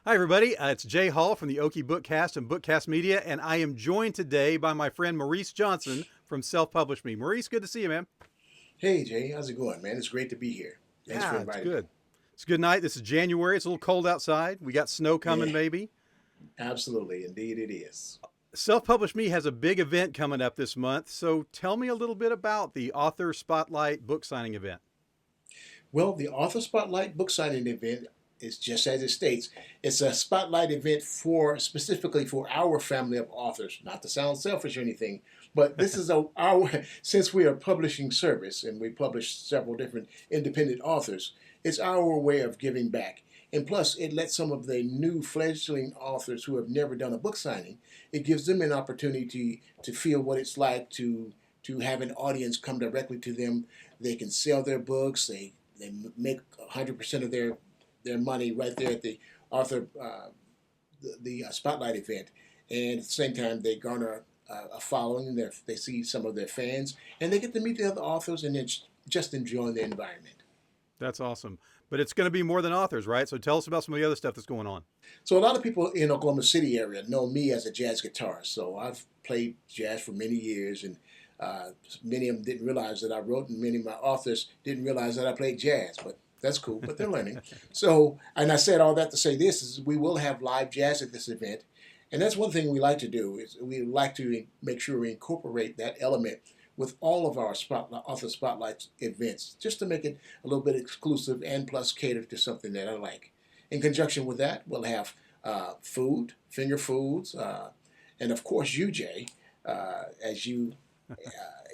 Hi, everybody. It's Jay Hall from the Okie Bookcast and Bookcast Media, and I am joined today by my friend Maurice Johnson from Self Publish Me. Maurice, good to see you, man. Hey Jay, how's it going, man? It's great to be here. Thanks for Yeah, it's inviting me. good. It's a good night. This is January. It's a little cold outside. We got snow Yeah, coming, maybe. absolutely. Indeed, it is. Self Publish Me has a big event coming up this month, so tell me a little bit about the Author Spotlight book signing event. Well, the Author Spotlight book signing event is just as it states. It's a spotlight event for specifically for our family of authors. Not to sound selfish or anything, but this is our since we are a publishing service and we publish several different independent authors. It's our way of giving back. And plus, it lets some of the new fledgling authors who have never done a book signing, it gives them an opportunity to feel what it's like to have an audience come directly to them. They can sell their books. They make 100% of their money right there at the author the spotlight event, and at the same time they garner a following. They see some of their fans, and they get to meet the other authors and then just enjoying the environment. That's awesome. But it's going to be more than authors, right? So tell us about some of the other stuff that's going on. So a lot of people in Oklahoma City area know me as a jazz guitarist. So I've played jazz for many years, and many of them didn't realize that I wrote, and many of my authors didn't realize that I played jazz. But that's cool. But they're learning. So, and I said all that to say this is we will have live jazz at this event, and that's one thing we like to do is we like to make sure we incorporate that element with all of our author spotlight events, just to make it a little bit exclusive and plus cater to something that I like. In conjunction with that, we'll have food, finger foods, and of course you, Jay, as you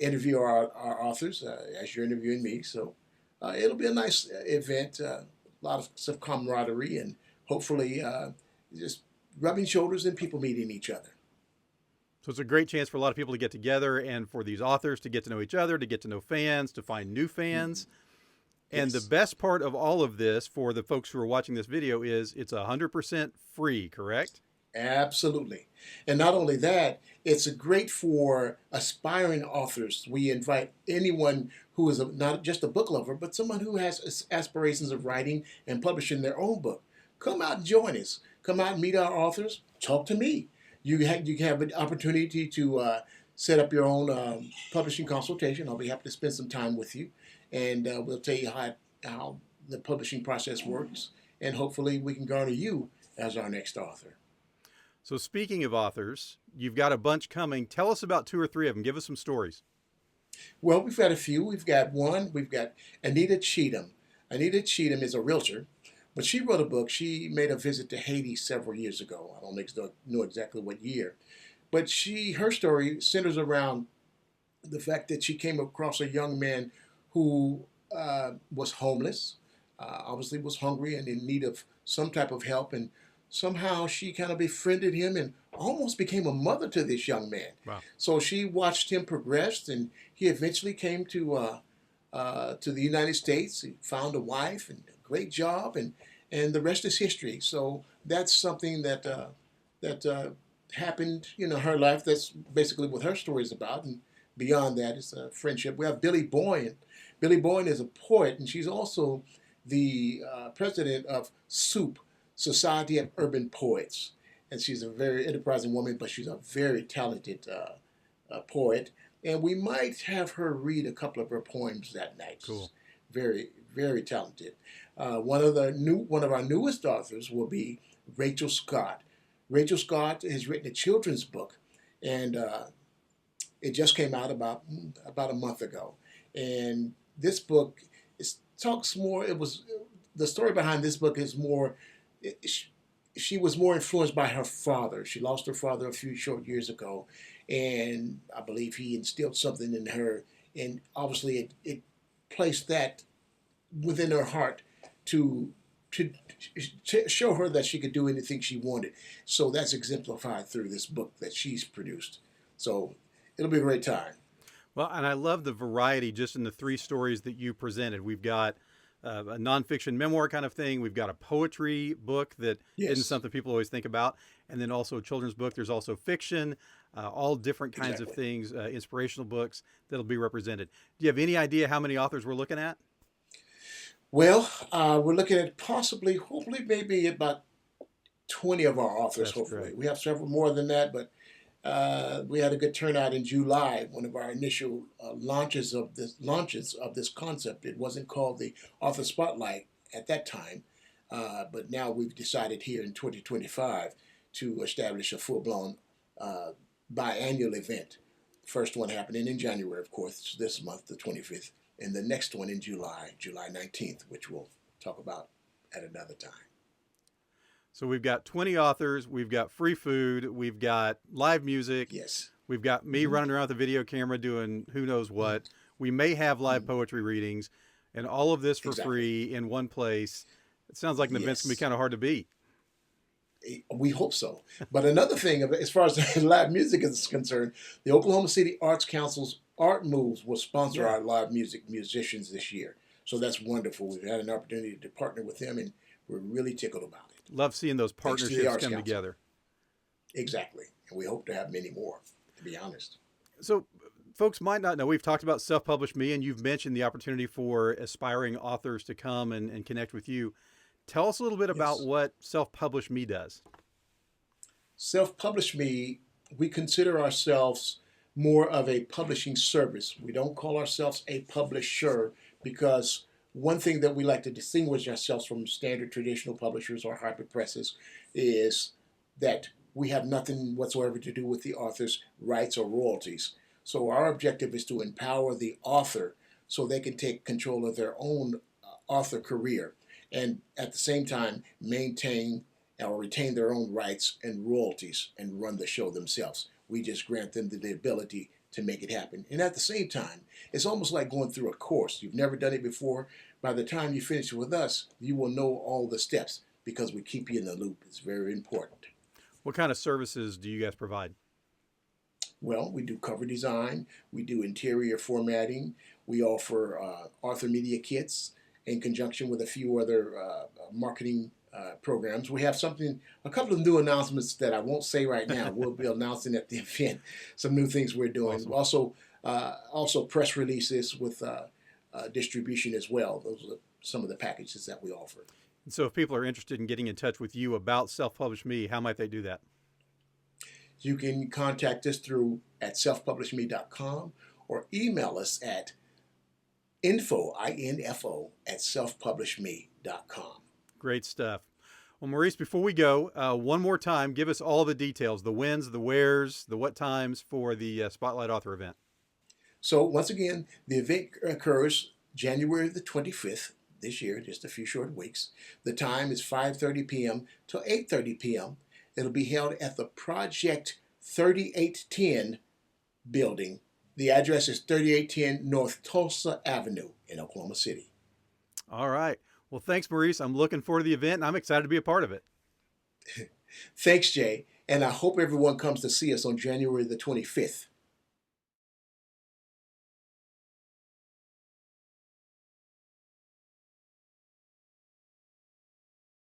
interview our authors, as you're interviewing me. So it'll be a nice event, a lot of some camaraderie, and hopefully just rubbing shoulders and people meeting each other. So it's a great chance for a lot of people to get together and for these authors to get to know each other, to get to know fans, to find new Mhm. fans. And the Yes. best part of all of this for the folks who are watching this video is it's 100% free, correct? Absolutely. And not only that, it's great for aspiring authors. We invite anyone who is not just a book lover, but someone who has aspirations of writing and publishing their own book. Come out and join us. Come out and meet our authors. Talk to me. You have an opportunity to set up your own publishing consultation. I'll be happy to spend some time with you, and we'll tell you how the publishing process works, and hopefully we can garner you as our next author. So speaking of authors, you've got a bunch coming. Tell us about two or three of them. Give us some stories. Well, we've got a few. We've got one. We've got Anita Cheatham. Anita Cheatham is a realtor, but she wrote a book. She made a visit to Haiti several years ago. I don't know exactly what year, but her story centers around the fact that she came across a young man who was homeless, obviously was hungry and in need of some type of help, and somehow she kind of befriended him and almost became a mother to this young man. Wow. So she watched him progress, and he eventually came to the United States. He found a wife and a great job, and the rest is history. So that's something that happened, in her life. That's basically what her story is about, and beyond that, it's a friendship. We have Billy Boyne. Billy Boyne is a poet, and she's also the president of SOUP, Society of Urban Poets. And she's a very enterprising woman, but she's a very talented poet. And we might have her read a couple of her poems that night. She's Cool. very, very talented. One of our newest authors will be Rachel Scott. Rachel Scott has written a children's book, and it just came out about a month ago. And this book talks more. It was the story behind this book is more. It, she was more influenced by her father. She lost her father a few short years ago, and I believe he instilled something in her, and obviously it placed that within her heart to to show her that she could do anything she wanted. So that's exemplified through this book that she's produced. So it'll be a great time. Well, and I love the variety just in the three stories that you presented. We've got a nonfiction memoir kind of thing. We've got a poetry book that isn't Yes, something people always think about. And then also a children's book. There's also fiction, all different kinds of exactly. things, inspirational books that'll be represented. Do you have any idea how many authors we're looking at? Well, we're looking at possibly, hopefully, maybe about 20 of our authors, That's hopefully. great. We have several more than that, but we had a good turnout in July, one of our initial launches of this concept. It wasn't called the Author Spotlight at that time, but now we've decided here in 2025 to establish a full-blown biannual event. First one happening in January, of course, this month, the 25th, and the next one in July, July 19th, which we'll talk about at another time. So we've got 20 authors, we've got free food, we've got live music, Yes. we've got me running around with a video camera doing who knows what. We may have live poetry readings, and all of this for free in one place. It sounds like an event's going to be kind of hard to beat. We hope so. But another thing, as far as live music is concerned, the Oklahoma City Arts Council's Art Moves will sponsor our live musicians this year. So that's wonderful. We've had an opportunity to partner with them, and we're really tickled about it. Love seeing those partnerships come together. Exactly. And we hope to have many more, to be honest. So folks might not know, we've talked about Self-Publish Me, and you've mentioned the opportunity for aspiring authors to come and connect with you. Tell us a little bit about what Self-Publish Me does. Self-Publish Me, we consider ourselves more of a publishing service. We don't call ourselves a publisher because one thing that we like to distinguish ourselves from standard traditional publishers or hybrid presses is that we have nothing whatsoever to do with the author's rights or royalties. So our objective is to empower the author so they can take control of their own author career and at the same time maintain or retain their own rights and royalties and run the show themselves. We just grant them the ability to make it happen. And at the same time, it's almost like going through a course. You've never done it before. By the time you finish with us, you will know all the steps because we keep you in the loop. It's very important. What kind of services do you guys provide? Well, we do cover design. We do interior formatting. We offer author media kits in conjunction with a few other marketing programs. We have a couple of new announcements that I won't say right now. We'll be announcing at the event some new things we're doing. Awesome. Also press releases with distribution as well. Those are some of the packages that we offer. And so if people are interested in getting in touch with you about Self-Publish Me, how might they do that? You can contact us at selfpublishme.com or email us at info at selfpublishme.com. Great stuff. Well, Maurice, before we go, one more time, give us all the details, the whens, the wheres, the what times for the Spotlight Author event. So once again, the event occurs January the 25th this year, just a few short weeks. The time is 5:30 p.m. to 8:30 p.m. It'll be held at the Project 3810 building. The address is 3810 North Tulsa Avenue in Oklahoma City. All right. Well, thanks, Maurice. I'm looking forward to the event, and I'm excited to be a part of it. Thanks, Jay. And I hope everyone comes to see us on January the 25th.